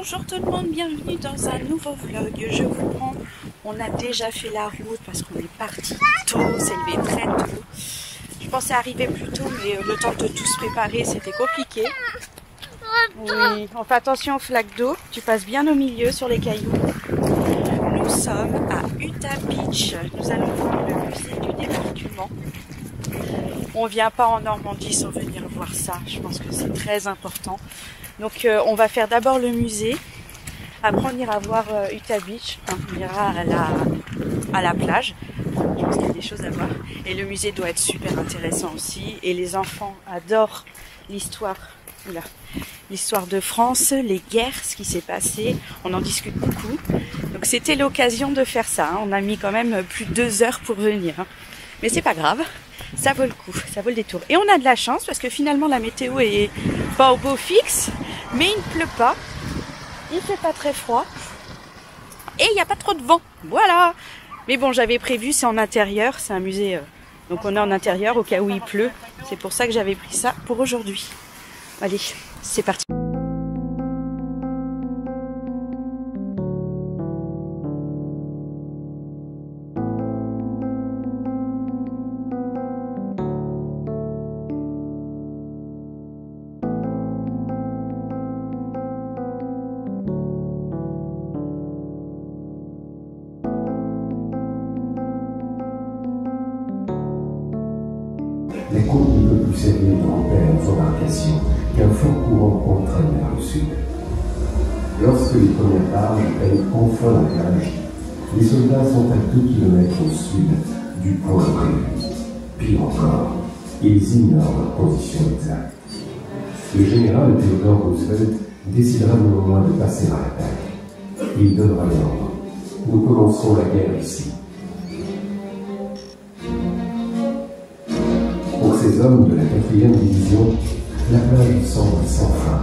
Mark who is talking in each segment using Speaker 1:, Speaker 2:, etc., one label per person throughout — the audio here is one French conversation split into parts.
Speaker 1: Bonjour tout le monde, bienvenue dans un nouveau vlog. Je vous prends, on a déjà fait la route parce qu'on est parti tôt, s'est levé très tôt. Je pensais arriver plus tôt, mais le temps de tout se préparer, c'était compliqué. Oui, on fait attention aux flaques d'eau, tu passes bien au milieu sur les cailloux. Nous sommes à Utah Beach, nous allons voir le musée du débarquement. On ne vient pas en Normandie sans venir voir ça, je pense que c'est très important. Donc on va faire d'abord le musée, après on ira voir Utah Beach, on ira à la plage, je pense qu'il y a des choses à voir. Et le musée doit être super intéressant aussi, et les enfants adorent l'histoire de France, les guerres, ce qui s'est passé, on en discute beaucoup. Donc c'était l'occasion de faire ça, on a mis quand même plus de 2 heures pour venir, mais c'est pas grave. Ça vaut le coup, ça vaut le détour. Et on a de la chance parce que finalement la météo est pas au beau fixe, mais il ne pleut pas, il fait pas très froid et il n'y a pas trop de vent. Voilà. Mais bon, j'avais prévu, c'est en intérieur, c'est un musée, donc on est en intérieur au cas où il pleut. C'est pour ça que j'avais pris ça pour aujourd'hui. Allez, c'est parti.
Speaker 2: Les côtes ne peuvent plus servir de repère aux embarcations qu'un fort courant entraîne vers le sud. Lorsque les premières barges peignent enfin la plage, les soldats sont à 2 kilomètres au sud du point prévu. Pire encore, ils ignorent leur position exacte. Le général Theodore Roosevelt décidera néanmoins de passer à l'attaque. Il donnera l'ordre. Nous commencerons la guerre ici. Pour ces hommes de la 4e division, la plage semble sans fin.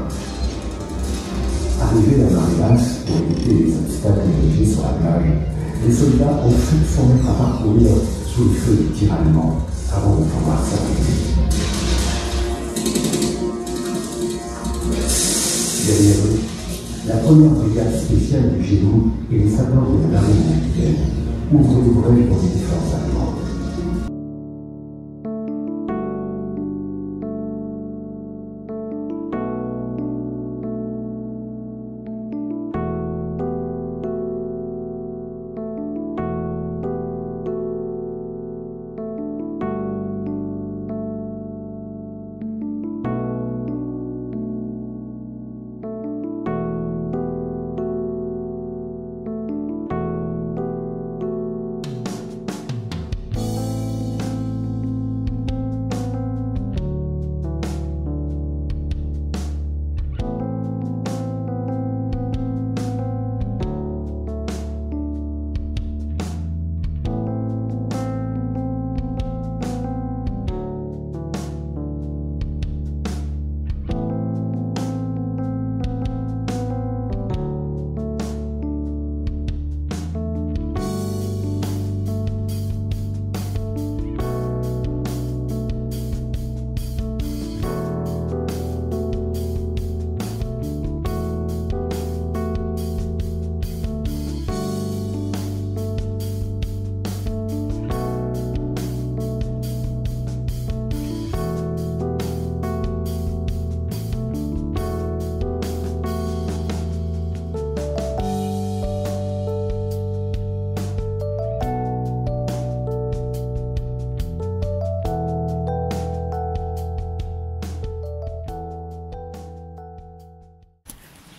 Speaker 2: Arrivés à marée basse pour éviter les obstacles érigés sur la plage, les soldats ont fait 100 mètres à parcourir sous le feu des tirs allemands avant de pouvoir s'arrêter. Derrière eux, la première brigade spéciale du Génie et les sapeurs de la marine américaine ouvrent une brèche dans les défenses allemandes.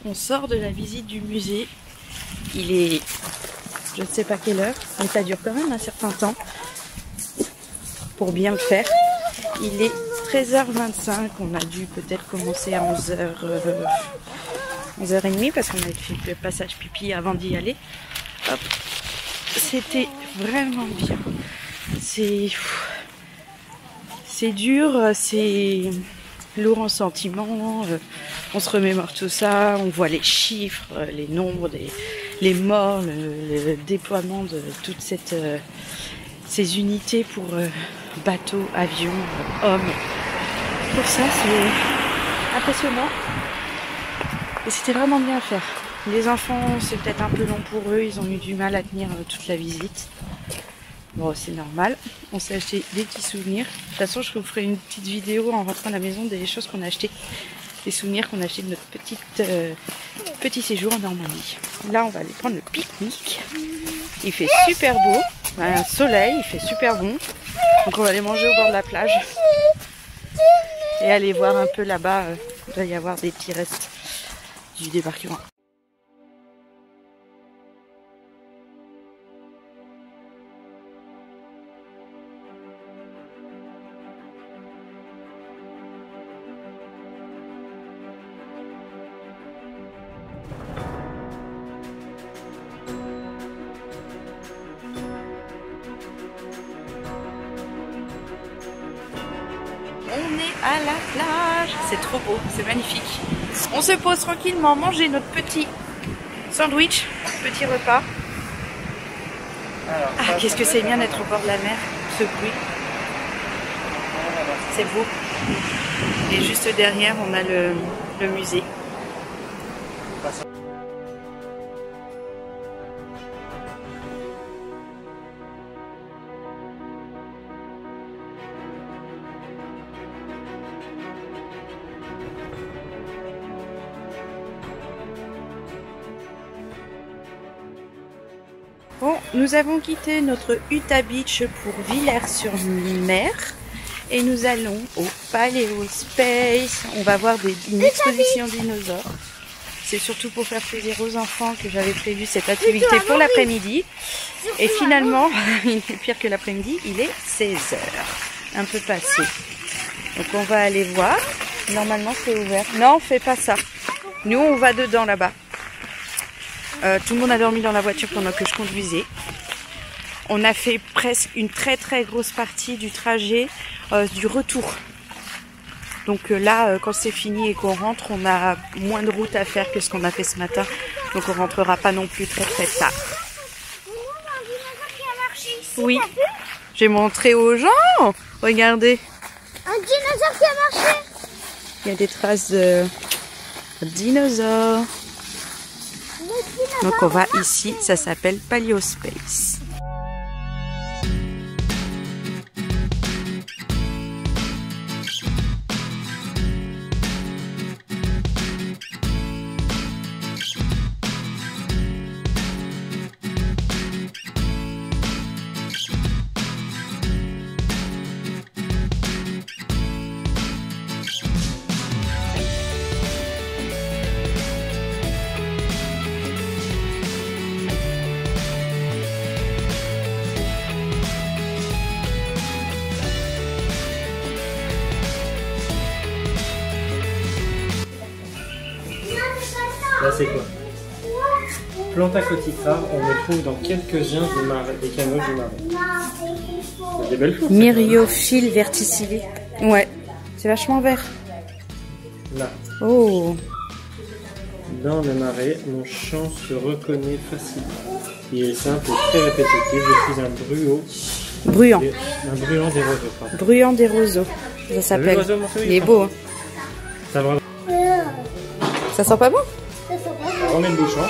Speaker 1: On sort de la visite du musée, il est, je ne sais pas quelle heure, mais ça dure quand même un certain temps pour bien le faire. Il est 13h25, on a dû peut-être commencer à 11h30 parce qu'on a fait le passage pipi avant d'y aller. Hop. C'était vraiment bien, c'est dur, c'est lourd en sentiments, on se remémore tout ça, on voit les chiffres, les nombres, les morts, le déploiement de toutes ces unités pour bateaux, avions, hommes. Pour ça, c'est impressionnant et c'était vraiment bien à faire. Les enfants, c'est peut-être un peu long pour eux, ils ont eu du mal à tenir toute la visite. Bon, c'est normal. On s'est acheté des petits souvenirs. De toute façon, je vous ferai une petite vidéo en rentrant à la maison des choses qu'on a achetées. Des souvenirs qu'on a achetés de notre petit séjour en Normandie. Là, on va aller prendre le pique-nique. Il fait super beau. Un soleil, il fait super bon. Donc on va aller manger au bord de la plage. Et aller voir un peu là-bas. Il doit y avoir des petits restes du débarquement. On est à la plage, c'est trop beau, c'est magnifique. On se pose tranquillement, manger notre petit sandwich, petit repas. Ah, qu'est-ce que c'est bien d'être au bord de la mer, ce bruit. C'est beau. Et juste derrière, on a le musée. Bon, nous avons quitté notre Utah Beach pour Villers-sur-Mer et nous allons au Paléospace. On va voir une exposition dinosaures. C'est surtout pour faire plaisir aux enfants que j'avais prévu cette activité pour l'après-midi. Et finalement, il est pire que l'après-midi, il est 16h, un peu passé. Donc on va aller voir. Normalement c'est ouvert. Non, on fait pas ça. Nous on va dedans là-bas. Tout le monde a dormi dans la voiture pendant que je conduisais. On a fait presque une très grosse partie du trajet du retour. Donc là, quand c'est fini et qu'on rentre, on a moins de route à faire que ce qu'on a fait ce matin. Donc on rentrera pas non plus très tard. Oui, j'ai montré aux gens. Regardez.
Speaker 3: Un dinosaure qui a marché.
Speaker 1: Il y a des traces de dinosaures. Donc on va ici, ça s'appelle Paléospace.
Speaker 4: Là c'est quoi? Planta cotifera, on le trouve dans quelques-uns des canaux du marais. C'est des belles choses.
Speaker 1: Myriophylle verticillée. Ouais, c'est vachement vert.
Speaker 4: Là.
Speaker 1: Oh.
Speaker 4: Dans le marais, mon chant se reconnaît facilement. Il est simple et très répétitif. Je suis un bruant.
Speaker 1: Bruant.
Speaker 4: Un bruant des roseaux. Pardon.
Speaker 1: Bruant des roseaux. Ça s'appelle. Il est beau. Hein.
Speaker 4: Ça va.
Speaker 1: Ça sent pas bon?
Speaker 4: On met le bouchon.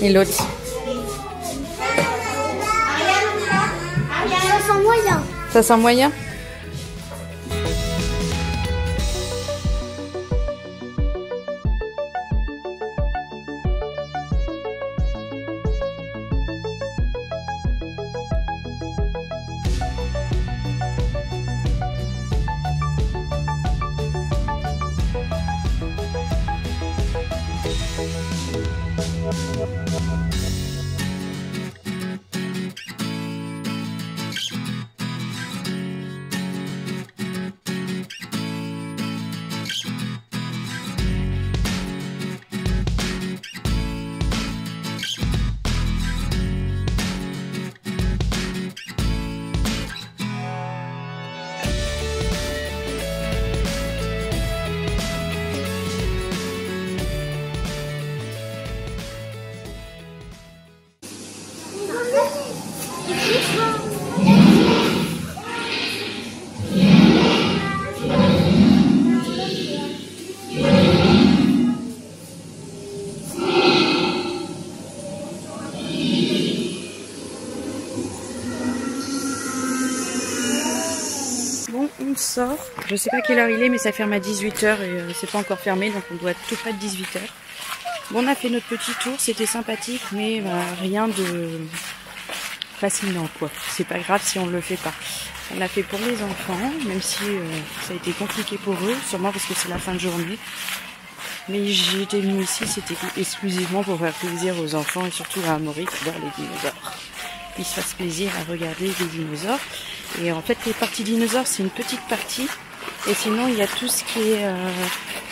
Speaker 1: Et l'autre?
Speaker 3: Ça sent moyen.
Speaker 1: Ça sent moyen? sort. Je sais pas quelle heure il est, mais ça ferme à 18 h et c'est pas encore fermé, donc on doit être tout près de 18 h. Bon, on a fait notre petit tour, c'était sympathique, mais rien de fascinant, quoi. C'est pas grave si on le fait pas. On l'a fait pour les enfants, même si ça a été compliqué pour eux, sûrement parce que c'est la fin de journée. Mais j'ai été venue ici, c'était exclusivement pour faire plaisir aux enfants et surtout à Amaury qui adore les dinosaures. Ils se fassent plaisir à regarder les dinosaures. Et en fait, les parties dinosaures, c'est une petite partie. Et sinon, il y a tout ce qui est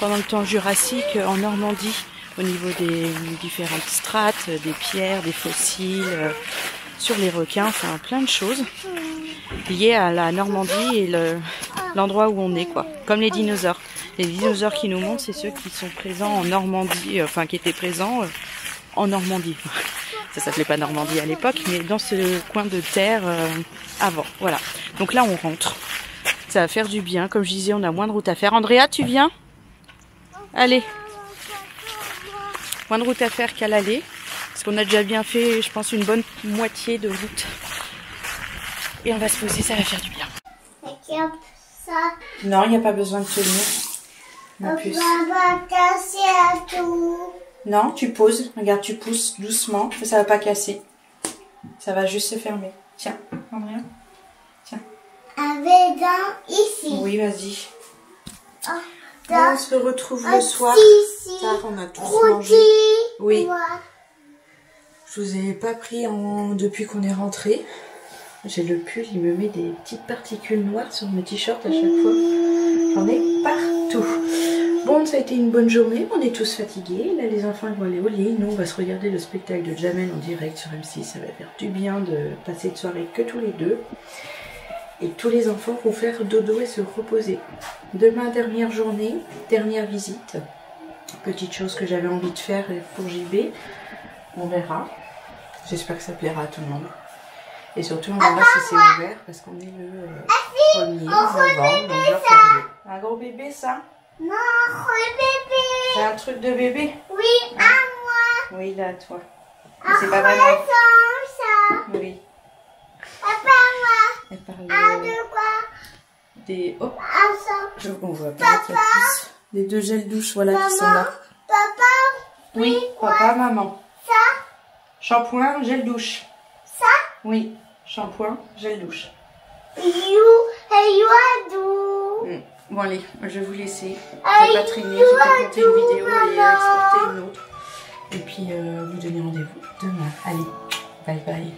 Speaker 1: pendant le temps jurassique en Normandie, au niveau des différentes strates, des pierres, des fossiles, sur les requins, enfin plein de choses liées à la Normandie et l'endroit où on est, quoi. Comme les dinosaures. Les dinosaures qui nous montrent, c'est ceux qui sont présents en Normandie, enfin qui étaient présents en Normandie. Ça s'appelait pas Normandie à l'époque, mais dans ce coin de terre avant. Voilà. Donc là, on rentre. Ça va faire du bien. Comme je disais, on a moins de route à faire. Andrea, tu viens? Allez. Moins de route à faire qu'à l'aller. Parce qu'on a déjà bien fait, je pense, une bonne moitié de route. Et on va se poser, ça va faire du bien. Non, il n'y a pas besoin de tenir. Ma puce.
Speaker 3: Va casser à tout.
Speaker 1: Non, tu poses. Regarde, tu pousses doucement. Ça va pas casser. Ça va juste se fermer. Tiens, Andrea. Tiens.
Speaker 3: Avec un ici.
Speaker 1: Oui, vas-y.
Speaker 3: Oh,
Speaker 1: On se retrouve le soir. Tard, on a tous mangé. Oui. Je vous ai pas pris depuis qu'on est rentré. J'ai le pull, il me met des petites particules noires sur mes t-shirts à chaque fois. J'en ai partout. Bon, ça a été une bonne journée, on est tous fatigués. Là, les enfants ils vont aller au lit. Nous, on va se regarder le spectacle de Jamel en direct sur M6. Ça va faire du bien de passer une soirée que tous les deux. Et tous les enfants vont faire dodo et se reposer. Demain, dernière journée, dernière visite. Petite chose que j'avais envie de faire pour JB. On verra. J'espère que ça plaira à tout le monde. Et surtout, on verra si c'est ouvert parce qu'on est le 1er novembre, donc jour férié. Un gros bébé, ça?
Speaker 3: Non, bébé.
Speaker 1: C'est un truc de bébé?
Speaker 3: Oui, à moi.
Speaker 1: Oui, là, toi. Mais c'est pas vraiment.
Speaker 3: Ça.
Speaker 1: Oui.
Speaker 3: Papa, moi.
Speaker 1: Elle parle
Speaker 3: De quoi?
Speaker 1: des. Oh,
Speaker 3: Ça.
Speaker 1: on voit pas. Il y a plus. Les 2 gels douche, voilà, qui sont là.
Speaker 3: Papa.
Speaker 1: Oui, papa, maman.
Speaker 3: Ça.
Speaker 1: Shampoing, gel douche.
Speaker 3: Ça.
Speaker 1: Oui, shampoing, gel douche. Bon allez, je vais vous laisser. Je vais pas traîner, je vais monter une vidéo et exporter une autre. Et puis vous donner rendez-vous demain. Allez, bye bye.